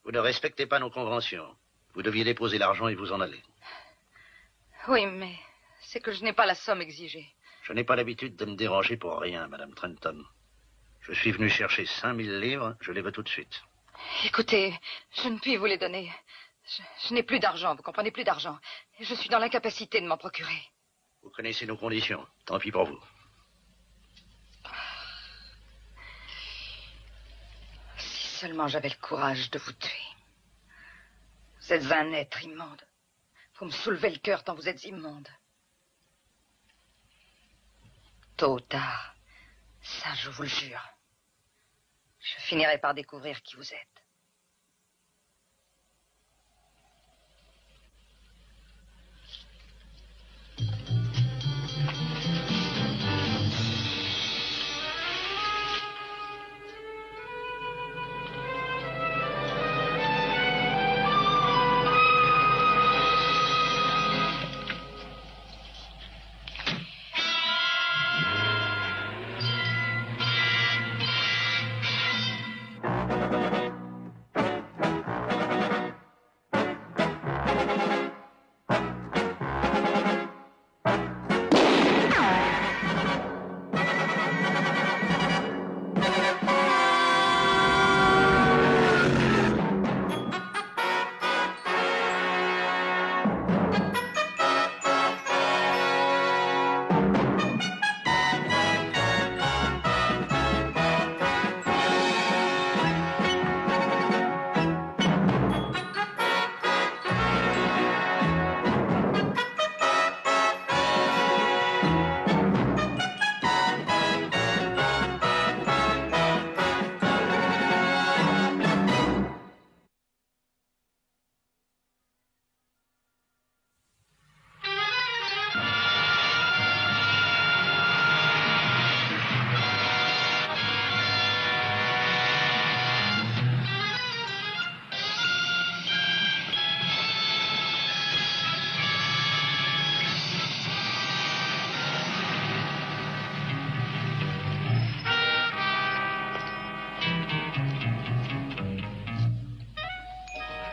Vous ne respectez pas nos conventions. Vous deviez déposer l'argent et vous en aller. Oui, mais c'est que je n'ai pas la somme exigée. Je n'ai pas l'habitude de me déranger pour rien, Madame Trenton. Je suis venu chercher 5000 livres, je les veux tout de suite. Écoutez, je ne puis vous les donner. Je n'ai plus d'argent, vous comprenez, plus d'argent. Et je suis dans l'incapacité de m'en procurer. Vous connaissez nos conditions, tant pis pour vous. Si seulement j'avais le courage de vous tuer. Vous êtes un être immonde. Vous me soulevez le cœur tant vous êtes immonde. Tôt ou tard, ça je vous le jure, je finirai par découvrir qui vous êtes.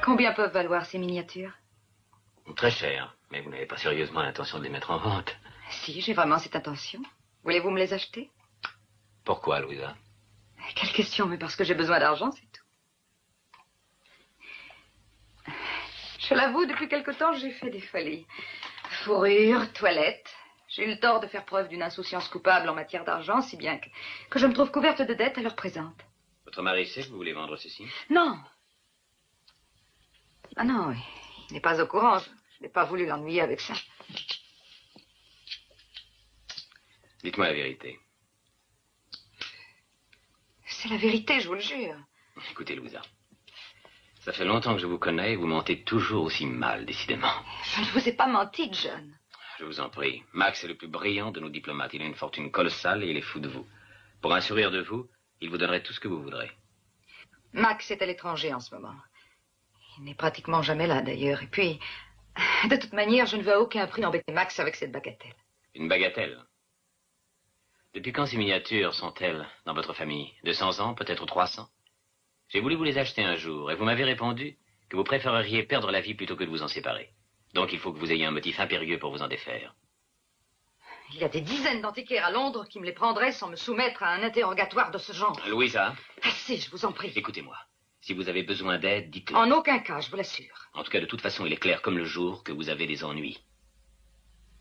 Combien peuvent valoir ces miniatures? Très cher, mais vous n'avez pas sérieusement l'intention de les mettre en vente. Si, j'ai vraiment cette intention. Voulez-vous me les acheter? Pourquoi, Louisa? Quelle question, mais parce que j'ai besoin d'argent, c'est tout. Je l'avoue, depuis quelque temps, j'ai fait des folies. Fourrure, toilette. J'ai eu le tort de faire preuve d'une insouciance coupable en matière d'argent, si bien que je me trouve couverte de dettes à l'heure présente. Votre mari sait que vous voulez vendre ceci? Non. Ah non, il n'est pas au courant. Je n'ai pas voulu l'ennuyer avec ça. Dites-moi la vérité. C'est la vérité, je vous le jure. Écoutez, Louisa. Ça fait longtemps que je vous connais et vous mentez toujours aussi mal, décidément. Je ne vous ai pas menti, John. Je vous en prie. Max est le plus brillant de nos diplomates. Il a une fortune colossale et il est fou de vous. Pour un sourire de vous, il vous donnerait tout ce que vous voudrez. Max est à l'étranger en ce moment. Il n'est pratiquement jamais là, d'ailleurs. Et puis, de toute manière, je ne veux à aucun prix embêter Max avec cette bagatelle. Une bagatelle? Depuis quand ces miniatures sont-elles dans votre famille? 200 ans, peut-être 300? J'ai voulu vous les acheter un jour et vous m'avez répondu que vous préféreriez perdre la vie plutôt que de vous en séparer. Donc il faut que vous ayez un motif impérieux pour vous en défaire. Il y a des dizaines d'antiquaires à Londres qui me les prendraient sans me soumettre à un interrogatoire de ce genre. Louisa. Assez, je vous en prie. Écoutez-moi. Si vous avez besoin d'aide, dites-le. En aucun cas, je vous l'assure. En tout cas, de toute façon, il est clair comme le jour que vous avez des ennuis.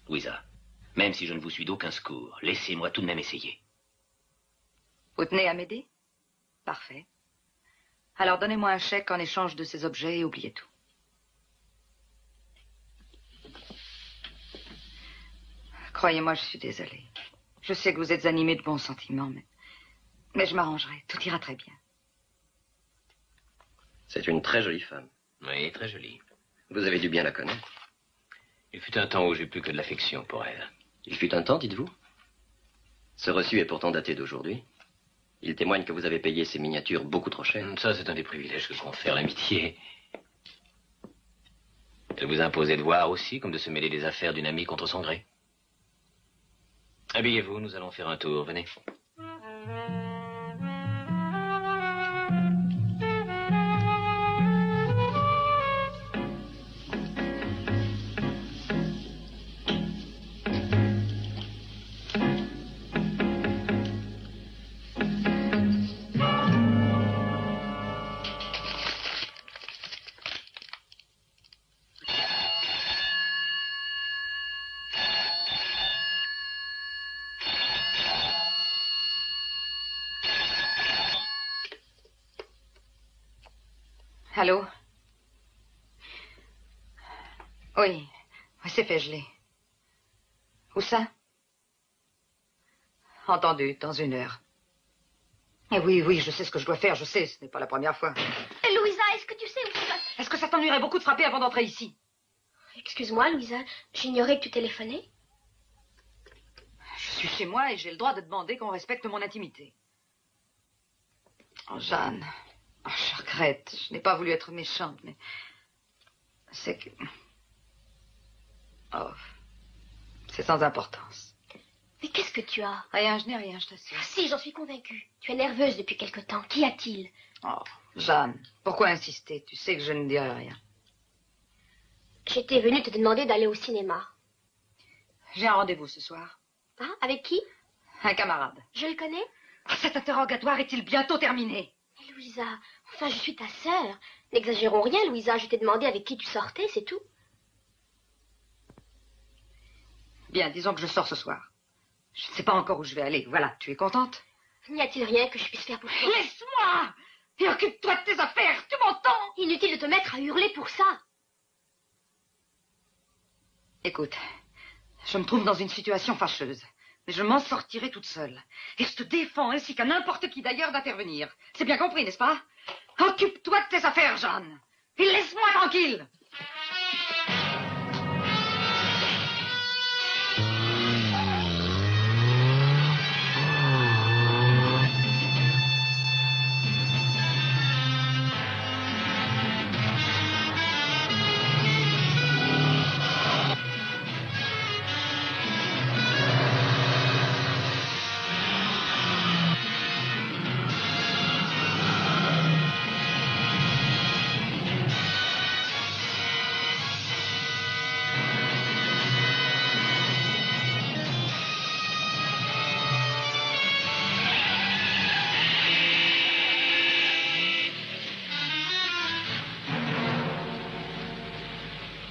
Louisa, même si je ne vous suis d'aucun secours, laissez-moi tout de même essayer. Vous tenez à m'aider? Parfait. Alors donnez-moi un chèque en échange de ces objets et oubliez tout. Croyez-moi, je suis désolée. Je sais que vous êtes animé de bons sentiments, mais je m'arrangerai. Tout ira très bien. C'est une très jolie femme. Oui, très jolie. Vous avez dû bien la connaître. Il fut un temps où j'ai plus que de l'affection pour elle. Il fut un temps, dites-vous? Ce reçu est pourtant daté d'aujourd'hui. Il témoigne que vous avez payé ces miniatures beaucoup trop cher. Ça, c'est un des privilèges que confère l'amitié. Elle vous a imposé de voir aussi, comme de se mêler des affaires d'une amie contre son gré. Habillez-vous, nous allons faire un tour. Venez. Allô? Oui, c'est fait, je l'ai. Où ça? Entendu, dans 1 heure. Eh oui, je sais ce que je dois faire, je sais, ce n'est pas la première fois. Louisa, est-ce que tu sais où tu vas? Est-ce que ça t'ennuierait beaucoup de frapper avant d'entrer ici? Excuse-moi, Louisa, j'ignorais que tu téléphonais. Je suis chez moi et j'ai le droit de demander qu'on respecte mon intimité. Oh, Jeanne, oh, je regrette, je n'ai pas voulu être méchante, mais c'est que... Oh, c'est sans importance. Mais qu'est-ce que tu as? Rien, je n'ai rien, je t'assure. Ah, si, j'en suis convaincue. Tu es nerveuse depuis quelque temps. Qu'y a-t-il? Oh, Jeanne, pourquoi insister? Tu sais que je ne dirai rien. J'étais venue te demander d'aller au cinéma. J'ai un rendez-vous ce soir. Hein? Avec qui? Un camarade. Je le connais? Oh, cet interrogatoire est-il bientôt terminé? Mais Louisa, enfin, je suis ta sœur. N'exagérons rien, Louisa. Je t'ai demandé avec qui tu sortais, c'est tout. Bien, disons que je sors ce soir. Je ne sais pas encore où je vais aller. Voilà, tu es contente? N'y a-t-il rien que je puisse faire pour toi? Laisse-moi! Et occupe-toi de tes affaires, tu m'entends? Inutile de te mettre à hurler pour ça. Écoute, je me trouve dans une situation fâcheuse, mais je m'en sortirai toute seule. Et je te défends, ainsi qu'à n'importe qui d'ailleurs, d'intervenir. C'est bien compris, n'est-ce pas? Occupe-toi de tes affaires, Jeanne. Et laisse-moi tranquille.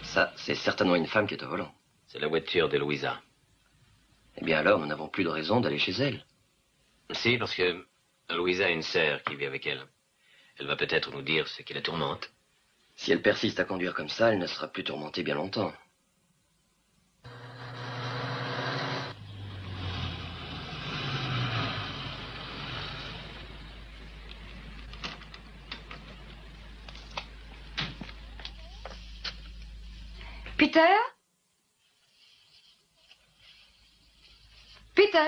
Ça, c'est certainement une femme qui est au volant. C'est la voiture de Louisa. Eh bien alors, nous n'avons plus de raison d'aller chez elle. Si, parce que Louisa a une sœur qui vit avec elle. Elle va peut-être nous dire ce qui la tourmente. Si elle persiste à conduire comme ça, elle ne sera plus tourmentée bien longtemps. Peter? Peter?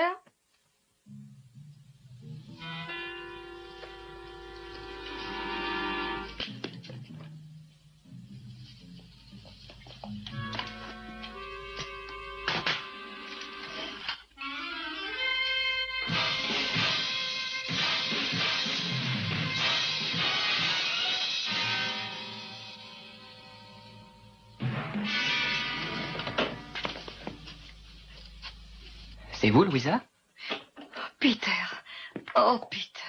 Et vous, Louisa? Peter. Oh, Peter.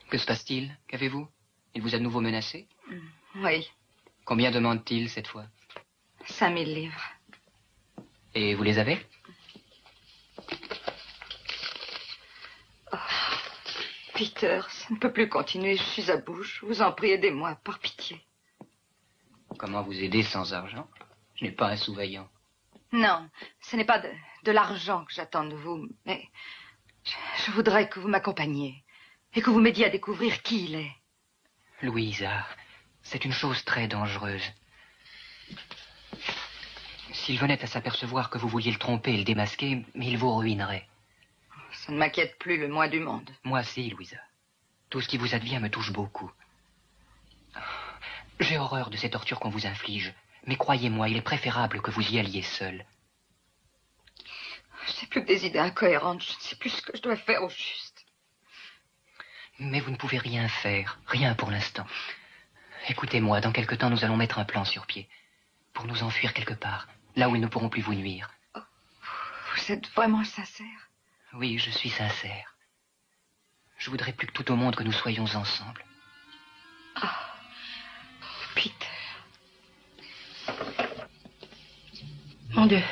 Que se passe-t-il? Qu'avez-vous? Il vous a de nouveau menacé? Oui, Combien demande-t-il cette fois? 5000 livres. Et vous les avez? Peter, ça ne peut plus continuer. Je suis à bout. Je vous en prie, aidez-moi, par pitié. Comment vous aider sans argent? Je n'ai pas un sou vaillant. Non, ce n'est pas de l'argent que j'attends de vous, mais je voudrais que vous m'accompagniez et que vous m'aidiez à découvrir qui il est. Louisa, c'est une chose très dangereuse. S'il venait à s'apercevoir que vous vouliez le tromper et le démasquer, il vous ruinerait. Ça ne m'inquiète plus le moins du monde. Moi, si, Louisa. Tout ce qui vous advient me touche beaucoup. J'ai horreur de ces tortures qu'on vous inflige. Mais croyez-moi, il est préférable que vous y alliez seul. Je n'ai plus que des idées incohérentes. Je ne sais plus ce que je dois faire au juste. Mais vous ne pouvez rien faire. Rien pour l'instant. Écoutez-moi, dans quelque temps, nous allons mettre un plan sur pied. Pour nous enfuir quelque part. Là où ils ne pourront plus vous nuire. Oh, vous êtes vraiment sincère? Oui, je suis sincère. Je voudrais plus que tout au monde que nous soyons ensemble. Ah, Peter. Mon Dieu,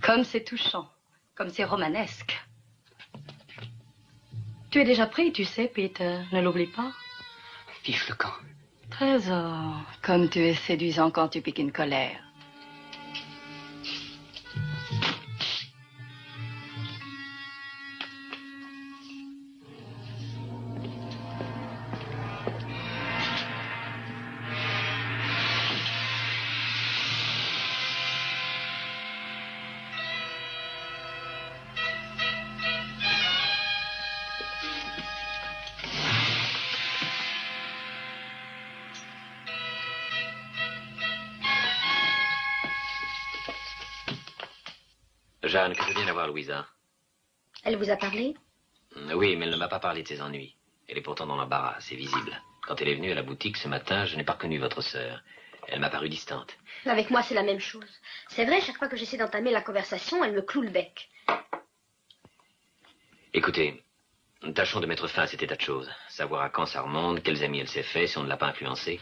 comme c'est touchant, comme c'est romanesque. Tu es déjà pris, tu sais, Peter, ne l'oublie pas. Fiche le camp. Trésor, comme tu es séduisant quand tu piques une colère. Jeanne, que je viens d'avoir Louisa. Elle vous a parlé? Oui, mais elle ne m'a pas parlé de ses ennuis. Elle est pourtant dans l'embarras, c'est visible. Quand elle est venue à la boutique ce matin, je n'ai pas reconnu votre sœur. Elle m'a paru distante. Avec moi, c'est la même chose. C'est vrai, chaque fois que j'essaie d'entamer la conversation, elle me cloue le bec. Écoutez, tâchons de mettre fin à cet état de choses. Savoir à quand ça remonte, quels amis elle s'est fait, si on ne l'a pas influencée.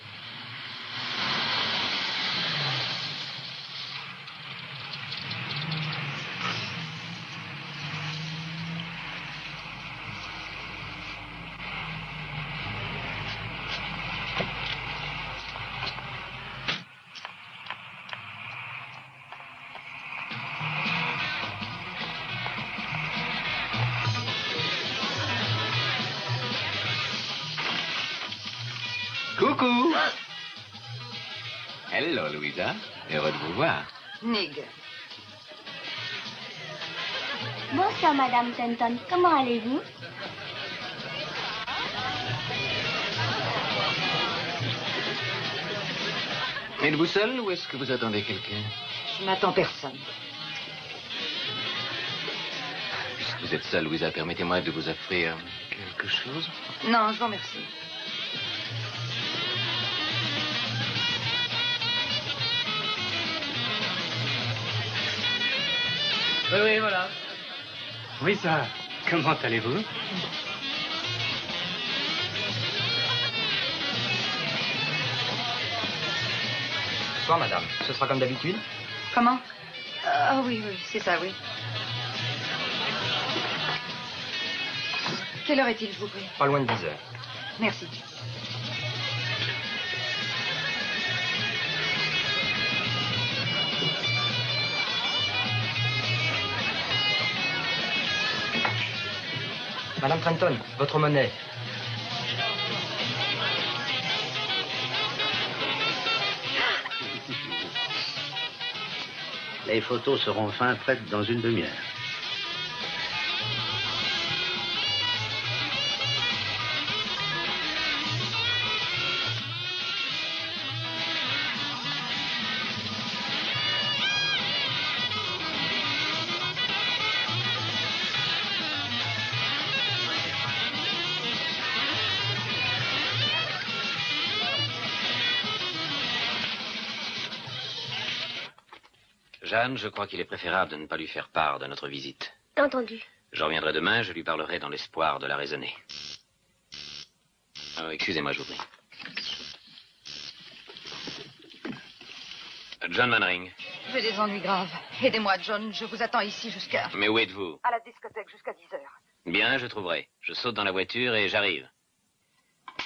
Coucou. Hello, Louisa. Heureux de vous voir. Nig. Bonsoir, Madame Tenton. Comment allez-vous? Êtes-vous seul ou est-ce que vous attendez quelqu'un? Je n'attends personne. Puisque vous êtes seul, Louisa, permettez-moi de vous offrir quelque chose. Non, je vous remercie. Oui, voilà. Oui, ça. Comment allez-vous? Bonsoir, madame. Ce sera comme d'habitude? Comment? Ah oui, oui, c'est ça, oui. Quelle heure est-il, je vous prie? Pas loin de 10 heures. Merci. Madame Trenton, votre monnaie. Les photos seront enfin prêtes dans une demi-heure. Jeanne, je crois qu'il est préférable de ne pas lui faire part de notre visite. Entendu. Je reviendrai demain, je lui parlerai dans l'espoir de la raisonner. Excusez-moi, je vous prie. John Mannering. J'ai des ennuis graves. Aidez-moi, John. Je vous attends ici jusqu'à... Mais où êtes-vous? À la discothèque, jusqu'à 10 heures. Bien, je trouverai. Je saute dans la voiture et j'arrive.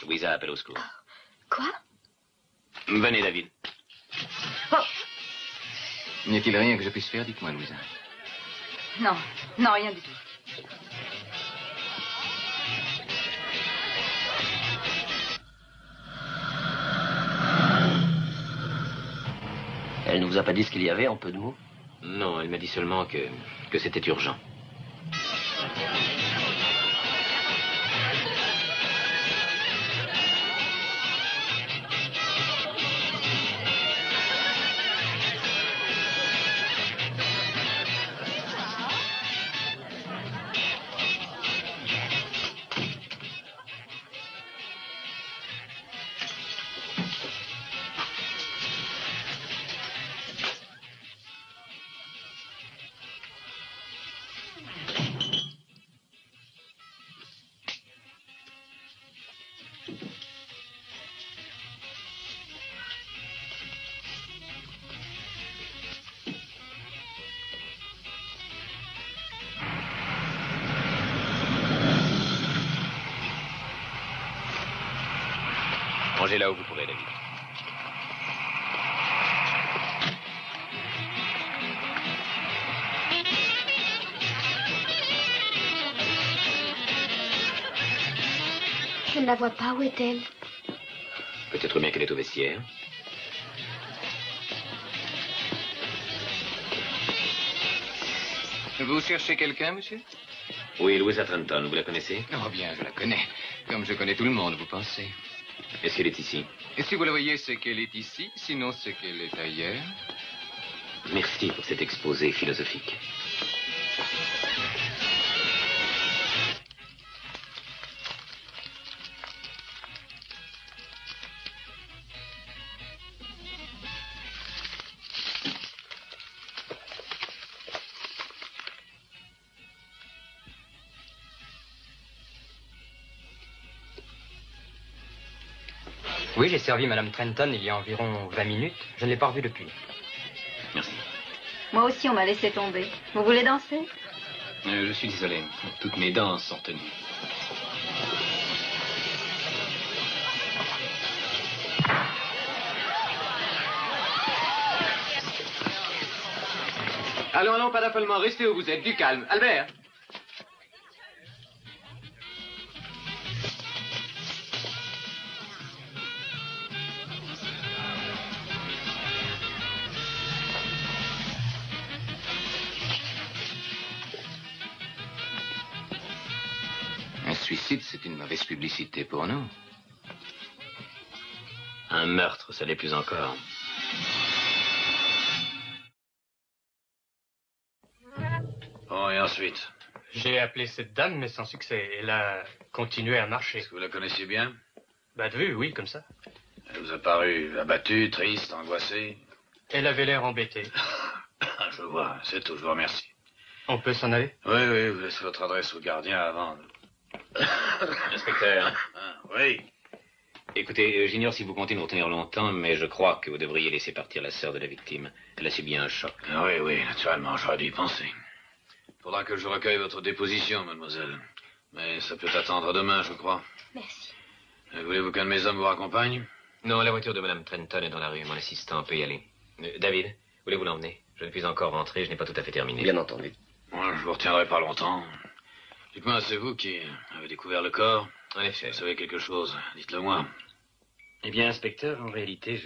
Louisa appelle au secours. Quoi? Venez, David. N'y a-t-il rien que je puisse faire? Dites-moi, Louisa. Non, non, rien du tout. Elle ne vous a pas dit ce qu'il y avait en peu de mots? Non, elle m'a dit seulement que c'était urgent. Rangez là où vous pourrez, David. Je ne la vois pas. Où est-elle? Peut-être bien qu'elle est au vestiaire. Vous cherchez quelqu'un, monsieur? Oui, Louisa Trenton, vous la connaissez? Oh bien, je la connais. Comme je connais tout le monde, vous pensez? Est-ce qu'elle est ici? Et si vous la voyez, c'est qu'elle est ici. Sinon, c'est qu'elle est ailleurs. Merci pour cet exposé philosophique. Oui, j'ai servi Madame Trenton il y a environ 20 minutes. Je ne l'ai pas revue depuis. Merci. Moi aussi, on m'a laissé tomber. Vous voulez danser? Je suis désolé. Toutes mes danses sont tenues. Allons, allons, pas d'affolement. Restez où vous êtes. Du calme. Albert! Un suicide, c'est une mauvaise publicité pour nous. Un meurtre, ça l'est plus encore. Bon, et ensuite? J'ai appelé cette dame, mais sans succès. Elle a continué à marcher. Est-ce que vous la connaissiez bien? Bah, de vue, oui, comme ça. Elle vous a paru abattue, triste, angoissée? Elle avait l'air embêtée. Je vois, c'est tout, je vous remercie. On peut s'en aller? Oui, oui, vous laissez votre adresse au gardien avant. Inspecteur. Oui. Écoutez, j'ignore si vous comptez nous retenir longtemps, mais je crois que vous devriez laisser partir la sœur de la victime. Elle a subi un choc. Oui, oui, naturellement, j'aurais dû y penser. Faudra que je recueille votre déposition, mademoiselle. Mais ça peut attendre demain, je crois. Merci. Voulez-vous qu'un de mes hommes vous raccompagne? Non, la voiture de Madame Trenton est dans la rue. Mon assistant peut y aller. David, voulez-vous l'emmener? Je ne puis encore rentrer, je n'ai pas tout à fait terminé. Bien entendu. Moi, je vous retiendrai pas longtemps. Dites-moi, c'est vous qui avez découvert le corps? En effet. Vous savez quelque chose? Dites-le moi. Eh bien, inspecteur, en réalité,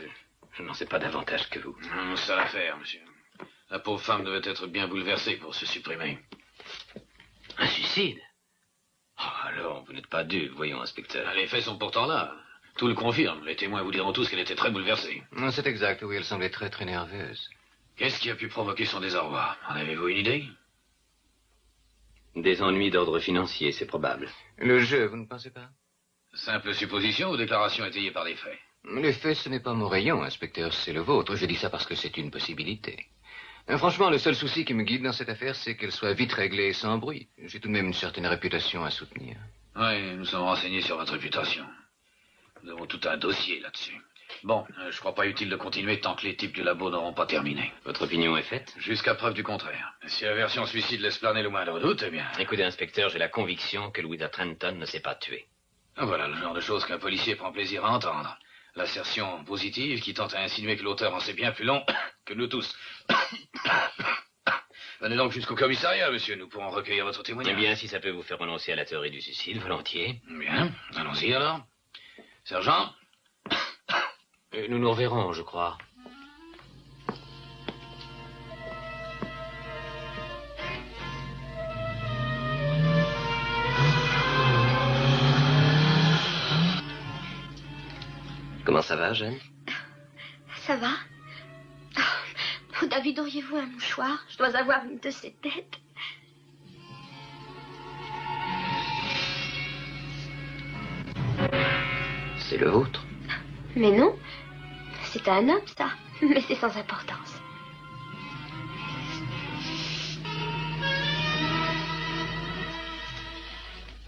je n'en sais pas davantage que vous. C'est à l'affaire, monsieur. La pauvre femme devait être bien bouleversée pour se supprimer. Un suicide? Oh, alors, vous n'êtes pas dupe, voyons, inspecteur. Les faits sont pourtant là. Tout le confirme. Les témoins vous diront tous qu'elle était très bouleversée. Non, c'est exact, oui, elle semblait très, très nerveuse. Qu'est-ce qui a pu provoquer son désarroi? En avez-vous une idée? Des ennuis d'ordre financier, c'est probable. Le jeu, vous ne pensez pas? Simple supposition ou déclaration étayée par des faits? Les faits, ce n'est pas mon rayon, inspecteur, c'est le vôtre. Je dis ça parce que c'est une possibilité. Franchement, le seul souci qui me guide dans cette affaire, c'est qu'elle soit vite réglée et sans bruit. J'ai tout de même une certaine réputation à soutenir. Oui, nous sommes renseignés sur votre réputation. Nous avons tout un dossier là-dessus. Bon, je crois pas utile de continuer tant que les types du labo n'auront pas terminé. Votre opinion est faite? Jusqu'à preuve du contraire. Si la version suicide laisse planer le moindre doute, eh bien... Écoutez, inspecteur, j'ai la conviction que Louisa Trenton ne s'est pas tuée. Voilà le genre de choses qu'un policier prend plaisir à entendre. L'assertion positive qui tente à insinuer que l'auteur en sait bien plus long que nous tous. Venez donc jusqu'au commissariat, monsieur. Nous pourrons recueillir votre témoignage. Eh bien, si ça peut vous faire renoncer à la théorie du suicide, volontiers. Bien, allons-y alors. Sergent? Nous nous reverrons, je crois. Comment ça va, Jeanne? Ça va? Oh, David, auriez-vous un mouchoir? Je dois avoir une de ces têtes. C'est le vôtre. Mais non, c'est un homme, ça. Mais c'est sans importance.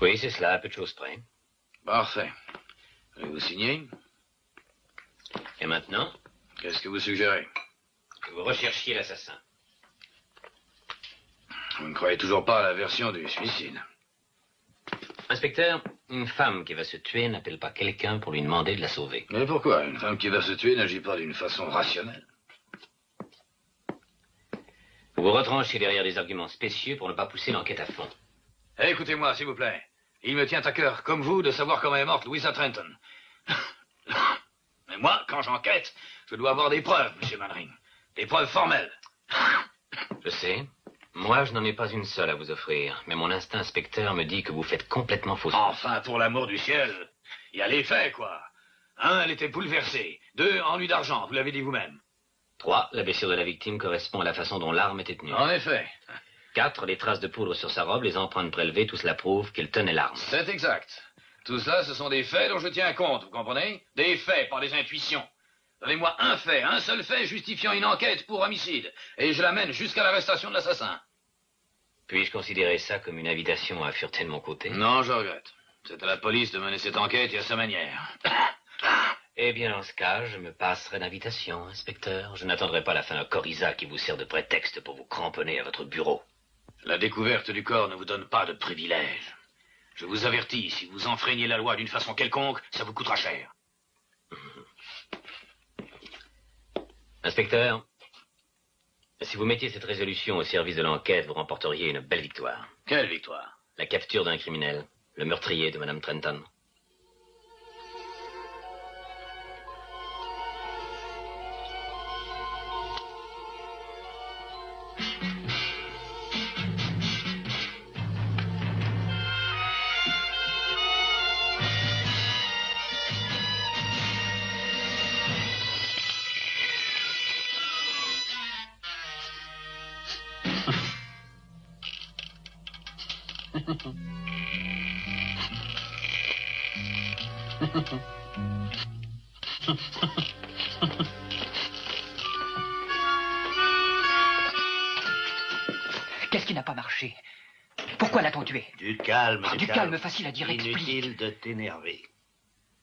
Oui, c'est cela, à peu de choses près. Parfait. Voulez-vous signer? Et maintenant? Qu'est-ce que vous suggérez? Que vous recherchiez l'assassin. Vous ne croyez toujours pas à la version du suicide? Inspecteur, une femme qui va se tuer n'appelle pas quelqu'un pour lui demander de la sauver. Mais pourquoi? Une femme qui va se tuer n'agit pas d'une façon rationnelle. Vous vous retranchez derrière des arguments spécieux pour ne pas pousser l'enquête à fond. Écoutez-moi, s'il vous plaît. Il me tient à cœur, comme vous, de savoir comment est morte Louisa Trenton. Mais moi, quand j'enquête, je dois avoir des preuves, monsieur Mannering. Des preuves formelles. Je sais. Moi, je n'en ai pas une seule à vous offrir. Mais mon instinct inspecteur me dit que vous faites complètement fausse. Enfin, pour l'amour du ciel. Il y a les faits, quoi. 1, elle était bouleversée. 2, ennui d'argent, vous l'avez dit vous-même. 3, la blessure de la victime correspond à la façon dont l'arme était tenue. En effet. 4, les traces de poudre sur sa robe, les empreintes prélevées, tout cela prouve qu'elle tenait l'arme. C'est exact. Tout cela, ce sont des faits dont je tiens compte, vous comprenez? Des faits, pas des intuitions. Donnez-moi un fait, un seul fait justifiant une enquête pour homicide, et je l'amène jusqu'à l'arrestation de l'assassin. Puis-je considérer ça comme une invitation à fureter de mon côté? Non, je regrette. C'est à la police de mener cette enquête et à sa manière. Eh bien, dans ce cas, je me passerai d'invitation, inspecteur. Je n'attendrai pas la fin d'un coryza qui vous sert de prétexte pour vous cramponner à votre bureau. La découverte du corps ne vous donne pas de privilèges. Je vous avertis, si vous enfreignez la loi d'une façon quelconque, ça vous coûtera cher. Inspecteur, si vous mettiez cette résolution au service de l'enquête, vous remporteriez une belle victoire. Quelle victoire? La capture d'un criminel, le meurtrier de Madame Trenton. Qu'est-ce qui n'a pas marché? Pourquoi l'a-t-on tué? Du calme, Du calme, facile à dire, explique. Inutile de t'énerver.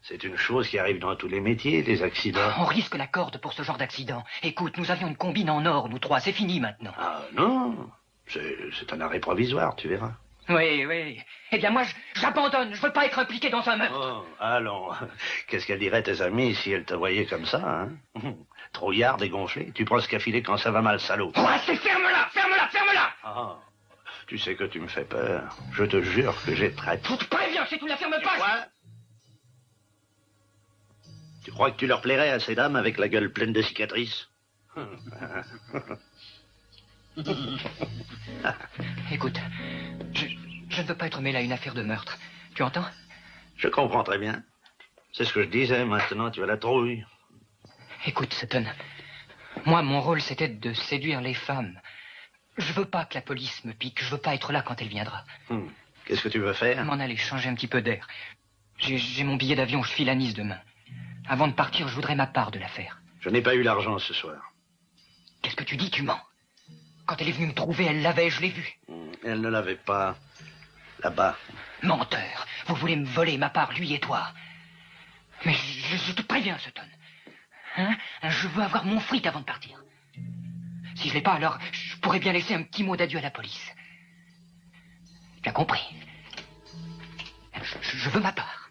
C'est une chose qui arrive dans tous les métiers, des accidents. On risque la corde pour ce genre d'accident. Écoute, nous avions une combine en or, nous trois. C'est fini maintenant. Ah non, c'est un arrêt provisoire, tu verras. Oui, oui. Eh bien, moi, j'abandonne. Je veux pas être impliqué dans un meurtre. Oh, allons. Qu'est-ce qu'elles diraient tes amis si elles te voyaient comme ça, hein? Trouillard, dégonflé. Tu prends ce qu'a filé quand ça va mal, salaud. Oh, c'est ferme-la, ferme-la, ferme-la. Ah, tu sais que tu me fais peur. Je te jure que j'ai très... Je te préviens, si tu ne la fermes pas... Quoi? Tu crois que tu leur plairais à ces dames avec la gueule pleine de cicatrices? Écoute, je ne veux pas être mêlé à une affaire de meurtre. Tu entends? Je comprends très bien. C'est ce que je disais, maintenant tu as la trouille. Écoute, Sutton, moi, mon rôle, c'était de séduire les femmes. Je veux pas que la police me pique. Je veux pas être là quand elle viendra. Qu'est-ce que tu veux faire? M'en aller changer un petit peu d'air. J'ai mon billet d'avion, je file à Nice demain. Avant de partir, je voudrais ma part de l'affaire. Je n'ai pas eu l'argent ce soir. Qu'est-ce que tu dis? Tu mens. Quand elle est venue me trouver, elle l'avait, je l'ai vue. Elle ne l'avait pas. Là-bas. Menteur. Vous voulez me voler ma part, lui et toi. Mais je te préviens, Sutton. Hein? Je veux avoir mon fric avant de partir. Si je l'ai pas, alors je pourrais bien laisser un petit mot d'adieu à la police. Tu as compris? Je veux ma part.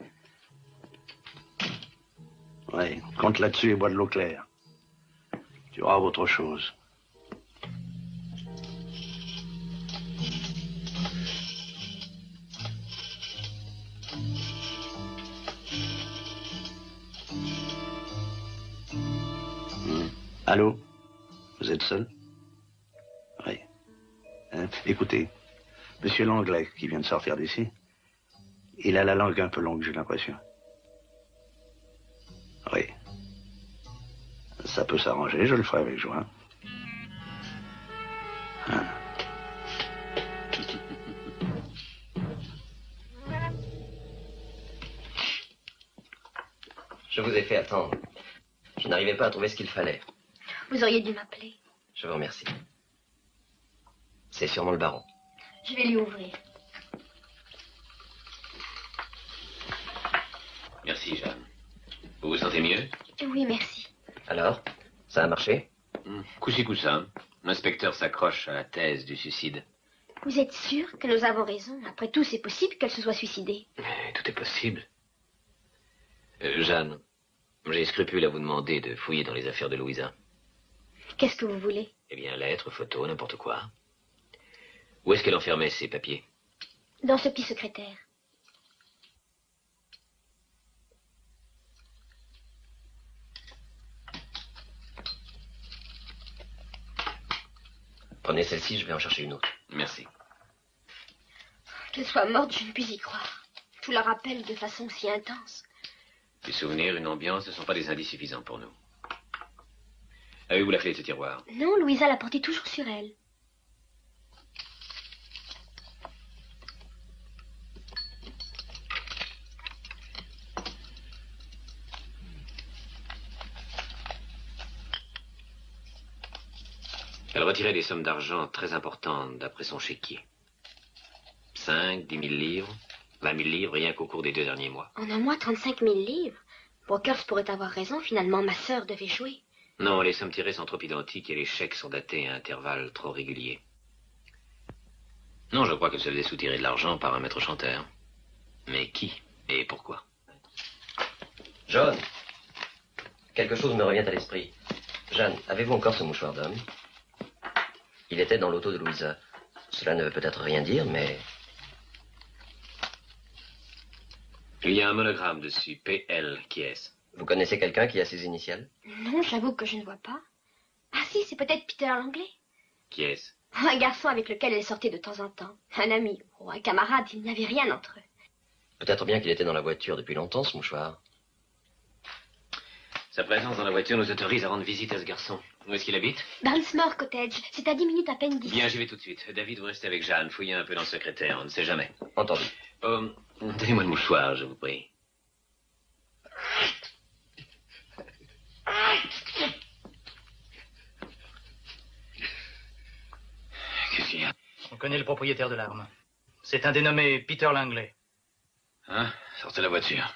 Oui, compte là-dessus et bois de l'eau claire. Tu auras autre chose. Allô? Vous êtes seul? Oui. Écoutez, monsieur Langlais, qui vient de sortir d'ici, il a la langue un peu longue, j'ai l'impression. Oui. Ça peut s'arranger, je le ferai avec joie. Hein. Je vous ai fait attendre. Je n'arrivais pas à trouver ce qu'il fallait. Vous auriez dû m'appeler. Je vous remercie. C'est sûrement le baron. Je vais lui ouvrir. Merci, Jeanne. Vous vous sentez mieux? Oui, merci. Alors, ça a marché? Coup-ci, coup-ça. L'inspecteur s'accroche à la thèse du suicide. Vous êtes sûr que nous avons raison? Après tout, c'est possible qu'elle se soit suicidée. Mais tout est possible. Jeanne, j'ai scrupule à vous demander de fouiller dans les affaires de Louisa. Qu'est-ce que vous voulez? Eh bien, lettres, photos, n'importe quoi. Où est-ce qu'elle enfermait ses papiers? Dans ce petit secrétaire. Prenez celle-ci, je vais en chercher une autre. Merci. Qu'elle soit morte, je ne puis y croire. Tout la rappelle de façon si intense. Des souvenirs, une ambiance ne sont pas des indices suffisants pour nous. Avez-vous la clé de ce tiroir? Non, Louisa la portait toujours sur elle. Elle retirait des sommes d'argent très importantes d'après son chéquier. 5, 10 000 livres, 20 000 livres rien qu'au cours des 2 derniers mois. En un mois, 35 000 livres. Brokers pourrait avoir raison, finalement, ma sœur devait jouer. Non, les sommes tirées sont trop identiques et les chèques sont datés à intervalles trop réguliers. Non, je crois qu'elle se faisait soutirer de l'argent par un maître chanteur. Mais qui et pourquoi? John, quelque chose me revient à l'esprit. Jeanne, avez-vous encore ce mouchoir d'homme? Il était dans l'auto de Louisa. Cela ne veut peut-être rien dire, mais... Il y a un monogramme dessus, PL, qui est-ce? Vous connaissez quelqu'un qui a ces initiales? Non, j'avoue que je ne vois pas. Ah si, c'est peut-être Peter Langlais. Qui est-ce? Un garçon avec lequel elle sortait de temps en temps. Un ami ou un camarade, il n'y avait rien entre eux. Peut-être bien qu'il était dans la voiture depuis longtemps, ce mouchoir. Sa présence dans la voiture nous autorise à rendre visite à ce garçon. Où est-ce qu'il habite? Barnsmore Cottage. C'est à 10 minutes à peine d'ici. Bien, j'y vais tout de suite. David, vous restez avec Jeanne. Fouillez un peu dans le secrétaire, on ne sait jamais. Entendu. Donnez-moi le mouchoir, je vous prie. Qu'est-ce qu'il y a? On connaît le propriétaire de l'arme. C'est un dénommé Peter Langlais. Hein? Sortez la voiture.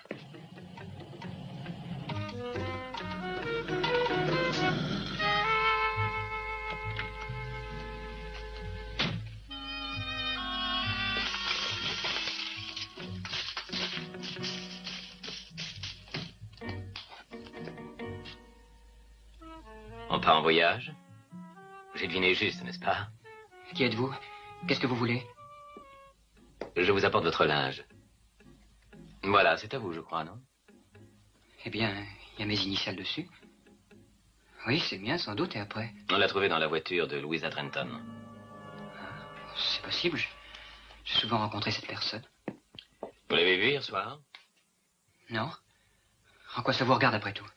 On part en voyage? J'ai deviné juste, n'est-ce pas? Qui êtes-vous? Qu'est-ce que vous voulez? Je vous apporte votre linge. Voilà, c'est à vous, je crois, non? Eh bien, il y a mes initiales dessus. Oui, c'est bien, sans doute, et après? On l'a trouvé dans la voiture de Louisa Trenton. C'est possible, j'ai souvent rencontré cette personne. Vous l'avez vu hier soir? Non? En quoi ça vous regarde, après tout?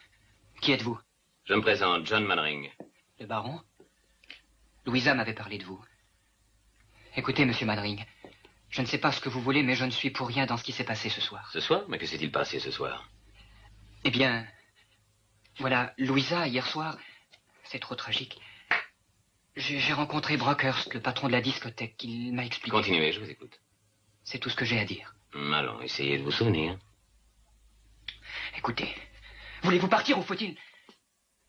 Qui êtes-vous? Je me présente, John Mannering. Le baron? Louisa m'avait parlé de vous. Écoutez, monsieur Mannering, je ne sais pas ce que vous voulez, mais je ne suis pour rien dans ce qui s'est passé ce soir. Ce soir? Mais que s'est-il passé ce soir? Eh bien, voilà, Louisa, hier soir, c'est trop tragique. J'ai rencontré Brockhurst, le patron de la discothèque. Il m'a expliqué. Continuez, je vous écoute. C'est tout ce que j'ai à dire. Allons, essayez de vous souvenir. Écoutez, voulez-vous partir ou faut-il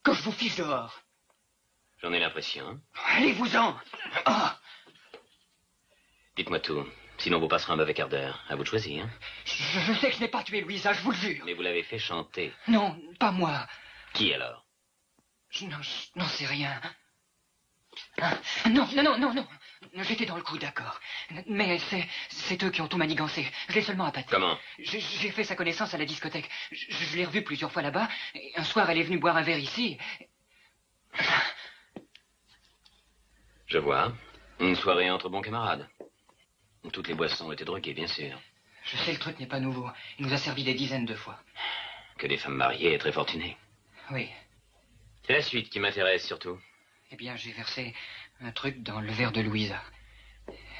que je vous fiche dehors? J'en ai l'impression. Allez-vous-en! Oh. Dites-moi tout. Sinon, vous passerez un mauvais quart d'heure. À vous de choisir. Je sais que je n'ai pas tué Louisa, je vous le jure. Mais vous l'avez fait chanter. Non, pas moi. Qui alors? Je n'en sais rien. Non. J'étais dans le coup, d'accord. Mais c'est eux qui ont tout manigancé. Je l'ai seulement appâté. Comment? J'ai fait sa connaissance à la discothèque. Je l'ai revue plusieurs fois là-bas. Et un soir, elle est venue boire un verre ici. Je vois. Une soirée entre bons camarades. Toutes les boissons étaient droguées, bien sûr. Je sais, le truc n'est pas nouveau. Il nous a servi des dizaines de fois. Que des femmes mariées et très fortunées. Oui. C'est la suite qui m'intéresse surtout. Eh bien, j'ai versé un truc dans le verre de Louisa.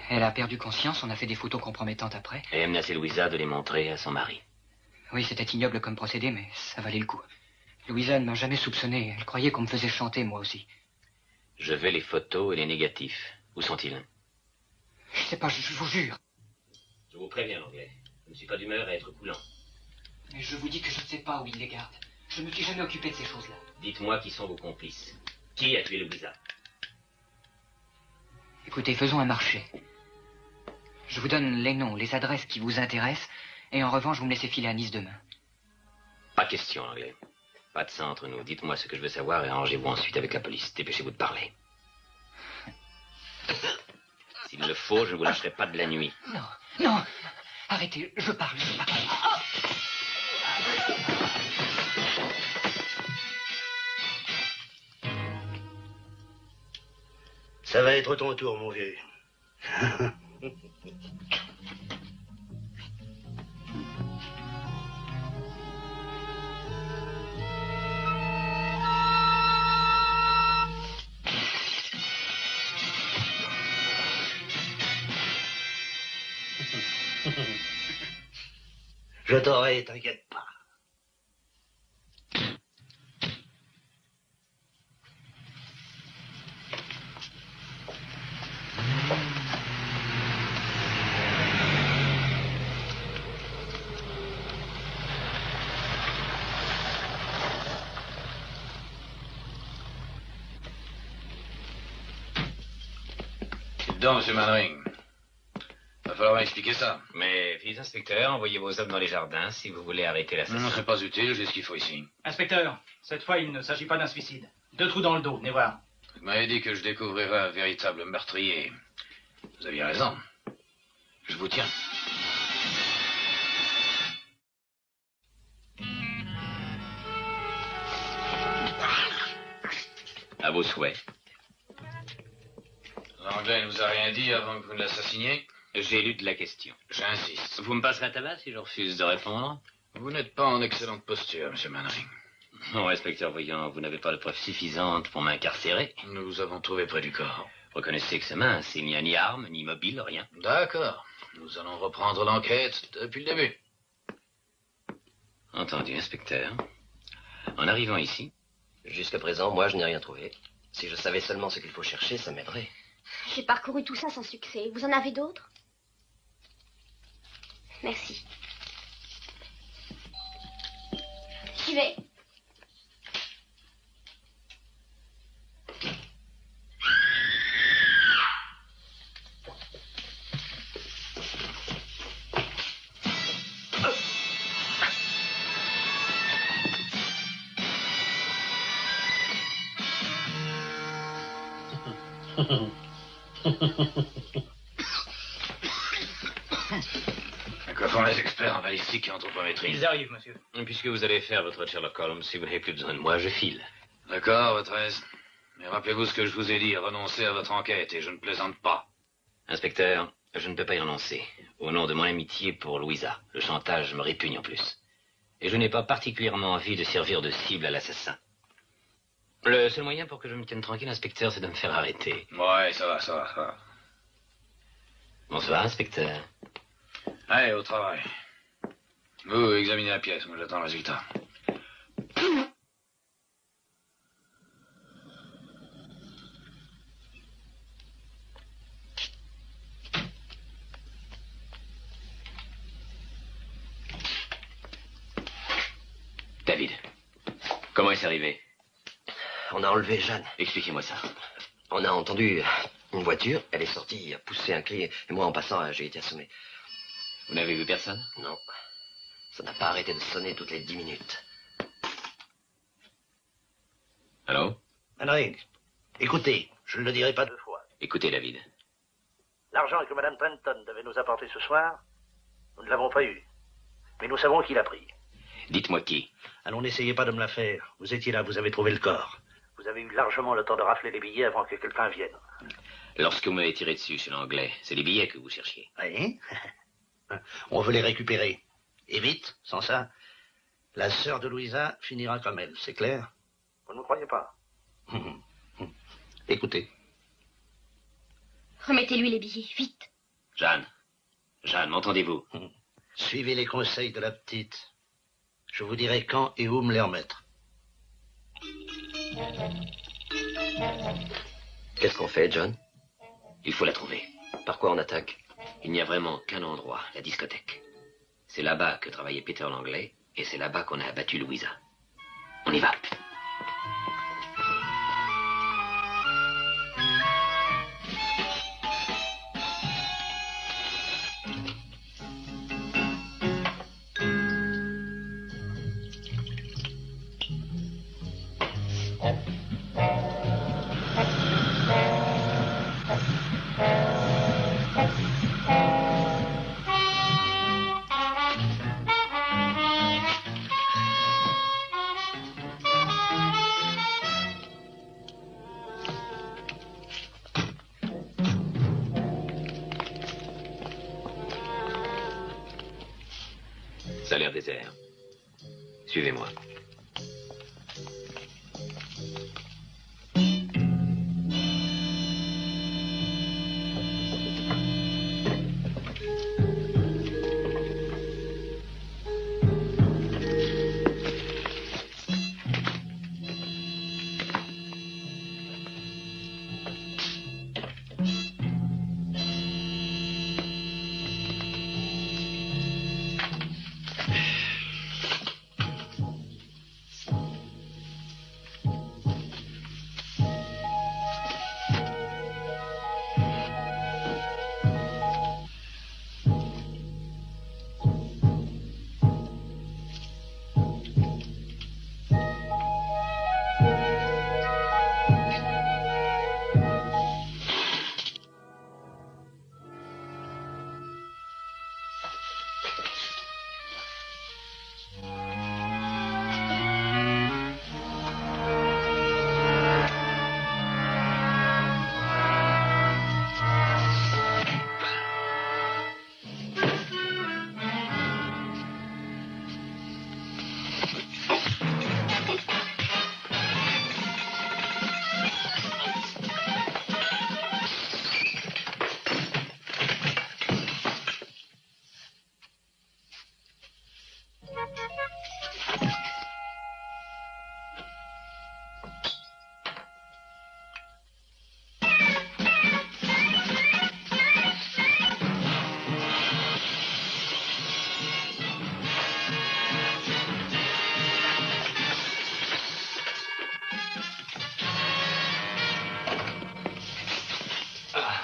Elle a perdu conscience, on a fait des photos compromettantes après. Et elle menaçait Louisa de les montrer à son mari. Oui, c'était ignoble comme procédé, mais ça valait le coup. Louisa ne m'a jamais soupçonné. Elle croyait qu'on me faisait chanter, moi aussi. Je veux les photos et les négatifs. Où sont-ils? Je sais pas, je vous jure. Je vous préviens, Anglais. Je ne suis pas d'humeur à être coulant. Mais je vous dis que je ne sais pas où il les garde. Je ne me suis jamais occupé de ces choses-là. Dites-moi qui sont vos complices. Qui a tué Louisa? Écoutez, faisons un marché. Je vous donne les noms, les adresses qui vous intéressent, et en revanche, vous me laissez filer à Nice demain. Pas question, Anglais. Pas de ça entre nous. Dites-moi ce que je veux savoir et arrangez-vous ensuite avec la police. Dépêchez-vous de parler. S'il le faut, je ne vous lâcherai pas de la nuit. Non. Arrêtez, je parle. Ça va être ton tour, mon vieux. Je t'aurai, t'inquiète pas. Donc, monsieur Mannering, va falloir m'expliquer ça. Mais, fils inspecteur, envoyez vos hommes dans les jardins si vous voulez arrêter l'assassin. Non, c'est pas utile, j'ai ce qu'il faut ici. Inspecteur, cette fois, il ne s'agit pas d'un suicide. 2 trous dans le dos, venez voir. Vous m'avez dit que je découvrirais un véritable meurtrier. Vous aviez raison. Je vous tiens. À vos souhaits. L'anglais ne vous a rien dit avant que vous ne l'assassiniez? J'ai lu de la question. J'insiste. Vous me passerez à tabac si je refuse de répondre? Vous n'êtes pas en excellente posture, monsieur Mannering. Non, inspecteur, voyons, vous n'avez pas de preuves suffisantes pour m'incarcérer. Nous vous avons trouvé près du corps. Reconnaissez que c'est mince, il n'y a ni arme, ni mobile, rien. D'accord. Nous allons reprendre l'enquête depuis le début. Entendu, inspecteur. En arrivant ici... Jusqu'à présent, moi, je n'ai rien trouvé. Si je savais seulement ce qu'il faut chercher, ça m'aiderait. J'ai parcouru tout ça sans succès. Vous en avez d'autres? Merci. J'y vais. Que font les experts en balistique et anthropométrie? Ils arrivent, monsieur. Puisque vous allez faire votre Sherlock Holmes, si vous n'avez plus besoin de moi, je file. D'accord, votre aise. Mais rappelez-vous ce que je vous ai dit, renoncez à votre enquête, et je ne plaisante pas. Inspecteur, je ne peux pas y renoncer. Au nom de mon amitié pour Louisa, le chantage me répugne en plus. Et je n'ai pas particulièrement envie de servir de cible à l'assassin. Le seul moyen pour que je me tienne tranquille, inspecteur, c'est de me faire arrêter. Ouais, ça va. Bonsoir, inspecteur. Allez, au travail. Vous, examinez la pièce, moi j'attends le résultat. David, comment est-ce arrivé? On a enlevé Jeanne. Expliquez-moi ça. On a entendu une voiture, elle est sortie, a poussé un cri, et moi, en passant, j'ai été assommé. Vous n'avez vu personne? Non. Ça n'a pas arrêté de sonner toutes les 10 minutes. Allô? Henrik, écoutez, je ne le dirai pas deux fois. Écoutez, David. L'argent que Mme Trenton devait nous apporter ce soir, nous ne l'avons pas eu. Mais nous savons qui l'a pris. Dites-moi qui. Allons, n'essayez pas de me la faire. Vous étiez là, vous avez trouvé le corps. Vous avez eu largement le temps de rafler les billets avant que quelqu'un vienne. Lorsque vous m'avez tiré dessus sur l'anglais, c'est les billets que vous cherchiez. Oui. On veut les récupérer. Et vite, sans ça, la sœur de Louisa finira comme elle, c'est clair? Vous ne me croyez pas? Écoutez. Remettez-lui les billets, vite. Jeanne. Jeanne, m'entendez-vous? Suivez les conseils de la petite. Je vous dirai quand et où me les remettre. Qu'est-ce qu'on fait, John? Il faut la trouver. Par quoi on attaque? Il n'y a vraiment qu'un endroit, la discothèque. C'est là-bas que travaillait Peter Langlais, et c'est là-bas qu'on a abattu Louisa. On y va. Ça a l'air désert. Suivez-moi.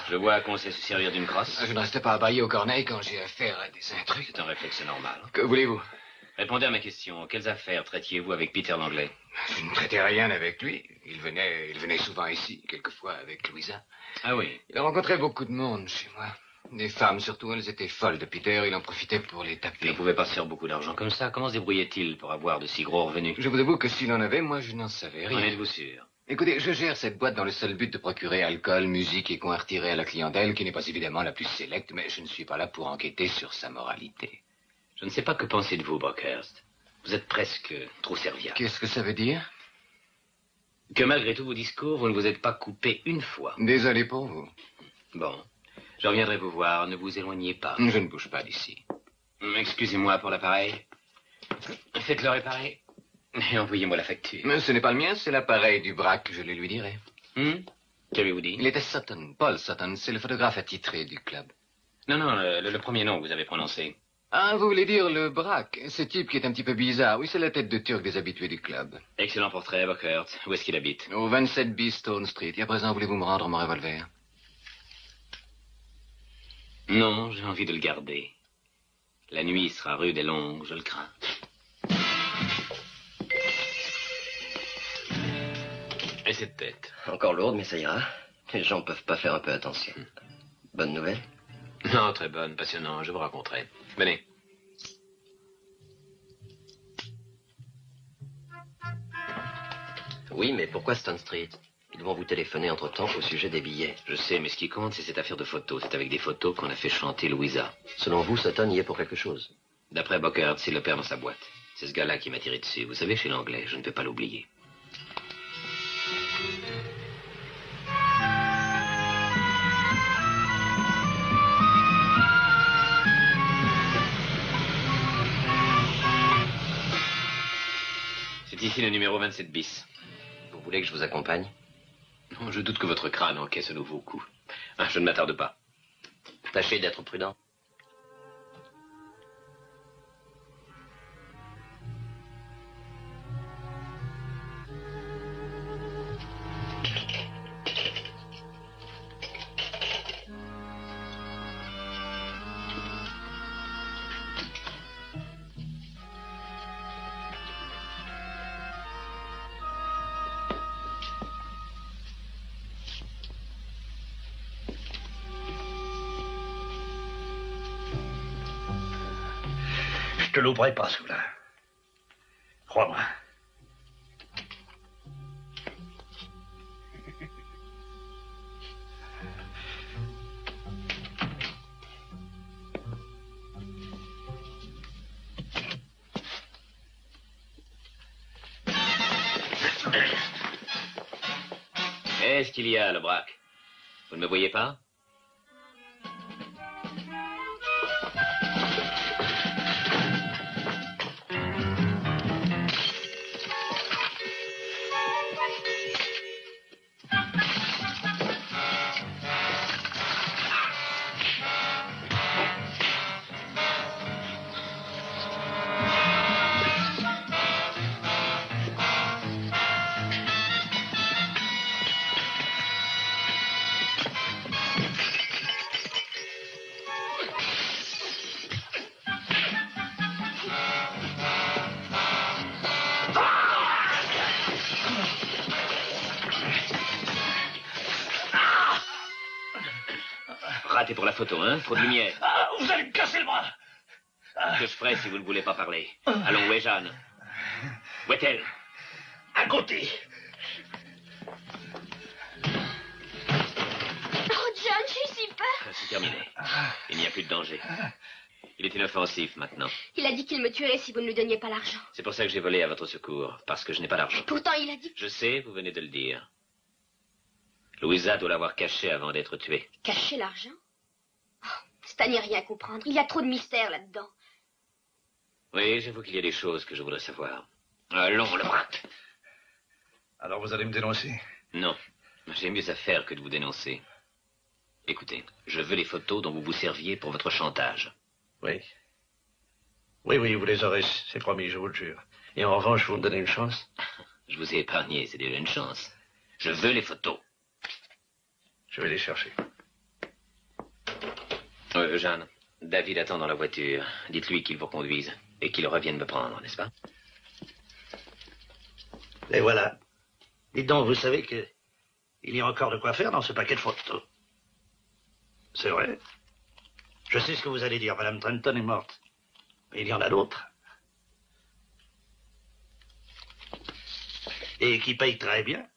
Je vois qu'on sait se servir d'une crosse. Je ne reste pas abaillé au corneille quand j'ai affaire à des intrus. C'est un réflexe normal. Que voulez-vous? Répondez à ma question. Quelles affaires traitiez-vous avec Peter Langlais? Je ne traitais rien avec lui. Il venait souvent ici, quelquefois avec Louisa. Ah oui? Il a rencontré beaucoup de monde chez moi. Des femmes surtout, elles étaient folles de Peter. Il en profitait pour les taper. Il ne pouvait pas se faire beaucoup d'argent comme ça. Comment se débrouillait-il pour avoir de si gros revenus? Je vous avoue que s'il en avait, moi, je n'en savais rien. En êtes-vous sûr? Écoutez, je gère cette boîte dans le seul but de procurer alcool, musique et coins retirés à la clientèle, qui n'est pas évidemment la plus sélecte, mais je ne suis pas là pour enquêter sur sa moralité. Je ne sais pas que penser de vous, Brockhurst. Vous êtes presque trop serviable. Qu'est-ce que ça veut dire? Que malgré tous vos discours, vous ne vous êtes pas coupé une fois. Désolé pour vous. Bon, je reviendrai vous voir. Ne vous éloignez pas. Je ne bouge pas d'ici. Excusez-moi pour l'appareil. Faites-le réparer. Et envoyez-moi la facture. Mais ce n'est pas le mien, c'est l'appareil du braque, je le lui dirai. Qu'avez-vous dit? Il était Sutton, Paul Sutton, c'est le photographe attitré du club. Non, le premier nom que vous avez prononcé. Ah, vous voulez dire le braque? Ce type qui est un petit peu bizarre. Oui, c'est la tête de Turc des habitués du club. Excellent portrait, Buckert. Où est-ce qu'il habite? Au 27 bis Stone Street. Et à présent, voulez-vous me rendre mon revolver? Non, j'ai envie de le garder. La nuit sera rude et longue, je le crains. Et cette tête? Encore lourde, mais ça ira. Les gens peuvent pas faire un peu attention. Bonne nouvelle? Non, très bonne, passionnant, je vous raconterai. Venez. Oui, mais pourquoi Stone Street? Ils vont vous téléphoner entre-temps au sujet des billets. Je sais, mais ce qui compte, c'est cette affaire de photos. C'est avec des photos qu'on a fait chanter Louisa. Selon vous, Sutton y est pour quelque chose? D'après Buckert, c'est le père dans sa boîte. C'est ce gars-là qui m'a tiré dessus. Vous savez, chez l'anglais, je ne peux pas l'oublier. C'est ici le numéro 27 bis. Vous voulez que je vous accompagne? Non, je doute que votre crâne encaisse un nouveau coup. Ah, je ne m'attarde pas. Tâchez d'être prudent. Je te l'ouvrirai pas, celui-là. Crois-moi. Qu'est-ce qu'il y a, le braque? Vous ne me voyez pas? Raté pour la photo, hein? Trop de lumière. Ah, vous allez me casser le bras! Que je ferai si vous ne voulez pas parler? Allons, où est Jeanne? Où est-elle? À côté! Oh, John, j'ai si peur. C'est terminé. Il n'y a plus de danger. Il est inoffensif maintenant. Il a dit qu'il me tuerait si vous ne lui donniez pas l'argent. C'est pour ça que j'ai volé à votre secours, parce que je n'ai pas d'argent. Pourtant, il a dit... Je sais, vous venez de le dire. Louisa doit l'avoir caché avant d'être tuée. Cacher l'argent? Oh, c'est à n'y rien comprendre. Il y a trop de mystère là-dedans. Oui, j'avoue qu'il y a des choses que je voudrais savoir. Allons, le braque. Alors vous allez me dénoncer? Non, j'ai mieux à faire que de vous dénoncer. Écoutez, je veux les photos dont vous vous serviez pour votre chantage. Oui. Oui, vous les aurez, c'est promis, je vous le jure. Et en revanche, vous me donnez une chance? Je vous ai épargné, c'est déjà une chance. Je veux les photos. Je vais les chercher. Jeanne, David attend dans la voiture. Dites-lui qu'il vous conduise et qu'il revienne me prendre, n'est-ce pas? Et voilà. Dites donc, vous savez que il y a encore de quoi faire dans ce paquet de photos. C'est vrai. Je sais ce que vous allez dire. Madame Trenton est morte. Mais il y en a d'autres. Et qui payent très bien.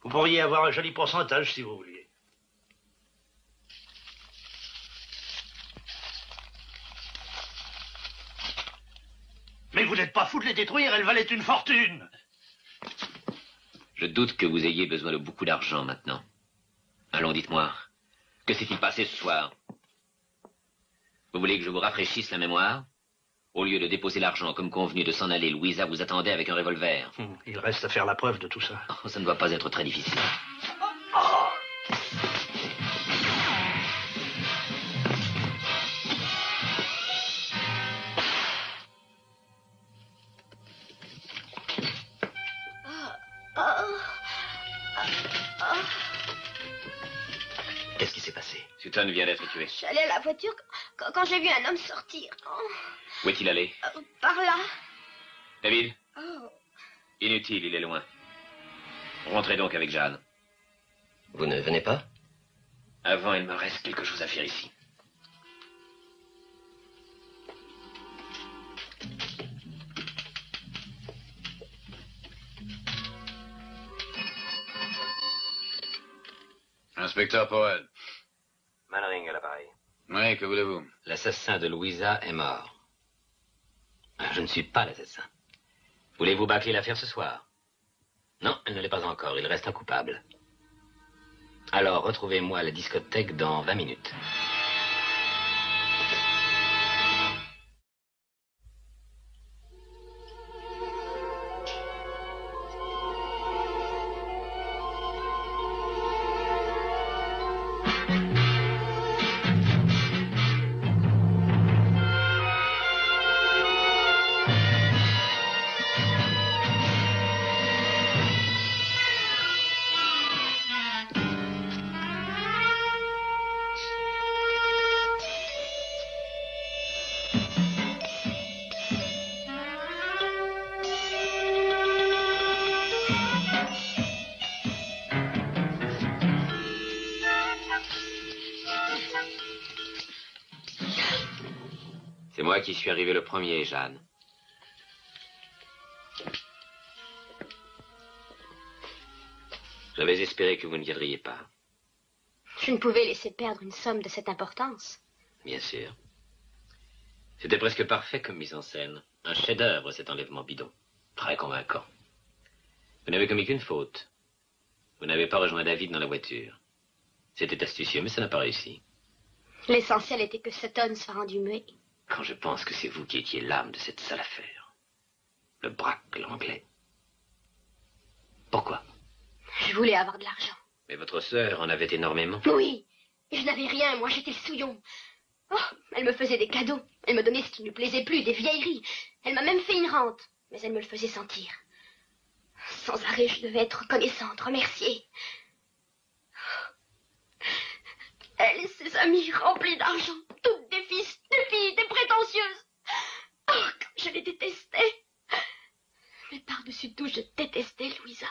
Vous pourriez avoir un joli pourcentage si vous vouliez. Mais vous n'êtes pas fou de les détruire, elles valaient une fortune. Je doute que vous ayez besoin de beaucoup d'argent maintenant. Allons, dites-moi, que s'est-il passé ce soir? Vous voulez que je vous rafraîchisse la mémoire? Au lieu de déposer l'argent comme convenu de s'en aller, Louisa vous attendait avec un revolver. Il reste à faire la preuve de tout ça. Oh, ça ne doit pas être très difficile. Sutton vient d'être tué. J'allais à la voiture quand j'ai vu un homme sortir. Oh. Où est-il allé? Par là. David? Oh. Inutile, il est loin. Rentrez donc avec Jeanne. Vous ne venez pas? Avant, il me reste quelque chose à faire ici. Inspecteur Powell. Mannering à l'appareil. Oui, que voulez-vous? L'assassin de Louisa est mort. Je ne suis pas l'assassin. Voulez-vous bâcler l'affaire ce soir? Non, elle ne l'est pas encore. Il reste un coupable. Alors, retrouvez-moi à la discothèque dans 20 minutes. C'est moi qui suis arrivé le premier, Jeanne. J'avais espéré que vous ne viendriez pas. Je ne pouvais laisser perdre une somme de cette importance. Bien sûr. C'était presque parfait comme mise en scène. Un chef-d'œuvre, cet enlèvement bidon. Très convaincant. Vous n'avez commis qu'une faute. Vous n'avez pas rejoint David dans la voiture. C'était astucieux, mais ça n'a pas réussi. L'essentiel était que Sutton soit rendu muet. Quand je pense que c'est vous qui étiez l'âme de cette sale affaire. Le braque, l'anglais. Pourquoi? Je voulais avoir de l'argent. Mais votre sœur en avait énormément. Oui, mais je n'avais rien, moi j'étais le souillon. Oh, elle me faisait des cadeaux. Elle me donnait ce qui ne lui plaisait plus, des vieilleries. Elle m'a même fait une rente, mais elle me le faisait sentir. Sans arrêt, je devais être reconnaissante, remerciée. Elle et ses amis remplis d'argent, toutes des filles stupides et prétentieuses. Oh, comme je les détestais. Mais par-dessus tout, je détestais Louisa.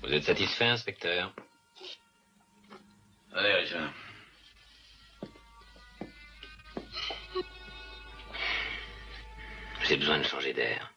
Vous êtes satisfait, inspecteur? Allez, Richard. J'ai besoin de changer d'air.